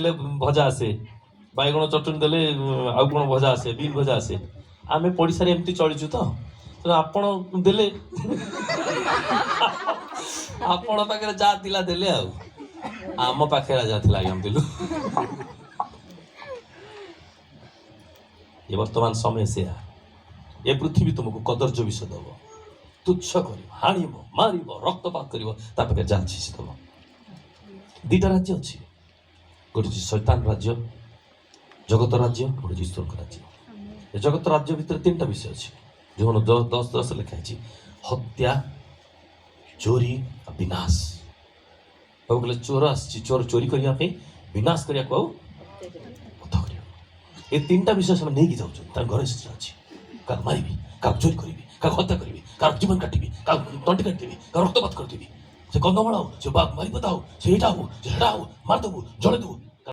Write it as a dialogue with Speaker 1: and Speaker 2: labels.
Speaker 1: ଦେଲେ ଭଜା ଆସେ, ବାଇଗଣ ଚଟଣି ଦେଲେ ଆଉ କ'ଣ ଭଜା ଆସେ, ବିନ୍ ଭଜା ଆସେ। ଆମେ ପଡ଼ିଶାରେ ଏମିତି ଚଳିଛୁ ତ ଆପଣ ଦେଲେ ଆପଣ ପାଖରେ ଯାହା ଥିଲା ଦେଲେ, ଆଉ ଆମ ପାଖରେ ଯାହା ଥିଲା ଆଜ୍ଞା ଦେଲୁ। ଏ ବର୍ତ୍ତମାନ ସମୟ ସେୟା। ଏ ପୃଥିବୀ ତୁମକୁ କଦର୍ଯ୍ୟ ବିଷ ଦେବ, ତୁଚ୍ଛ କରିବ, ହାଣିବ, ମାରିବ, ରକ୍ତପାତ କରିବ, ତା ପାଖରେ ଯାହା ଅଛି ସେ ଦେବ। ଦୁଇଟା ରାଜ୍ୟ ଅଛି, ଗୋଟେ ହେଉଛି ଶୈତାନ ରାଜ୍ୟ, ଜଗତ ରାଜ୍ୟ, ଗୋଟେ ହେଉଛି ଈଶ୍ୱରଙ୍କ ରାଜ୍ୟ। ଏ ଜଗତ ରାଜ୍ୟ ଭିତରେ ତିନିଟା ବିଷୟ ଅଛି, ଯେଉଁମାନେ 10:10 ଲେଖା ହେଇଛି, ହତ୍ୟା, ଚୋରି, ବିନାଶ। ଆଉ କହିଲେ ଚୋର ଆସିଛି, ଚୋର ଚୋରି କରିବା ପାଇଁ, ବିନାଶ କରିବାକୁ, ଆଉ ବଧ କରିବାକୁ। ଏ ତିନିଟା ବିଷୟ ସେମାନେ ନେଇକି ଯାଉଛନ୍ତି। ତାଙ୍କ ଘରେ ସେ ଅଛି, କାହାକୁ ମାରିବି, କାହାକୁ ଚୋରି କରିବି, କାହାକୁ ହତ୍ୟା କରିବି, କାହାକୁ ଜୀବନ କାଟିବି, କାହାକୁ ତଣ୍ଟି କାଟିଦେବି, କାହାକୁ ରକ୍ତପାତ କରିଦେବି। ସେ କନ୍ଧମାଳ ହଉ, ସେ ମାରିପତା ହଉ, ସେ ଏଇଟା ହଉ, ସେ ସେଟା ହଉ, ମାରିଦେବୁ, ଜଳେଇଦେବୁ,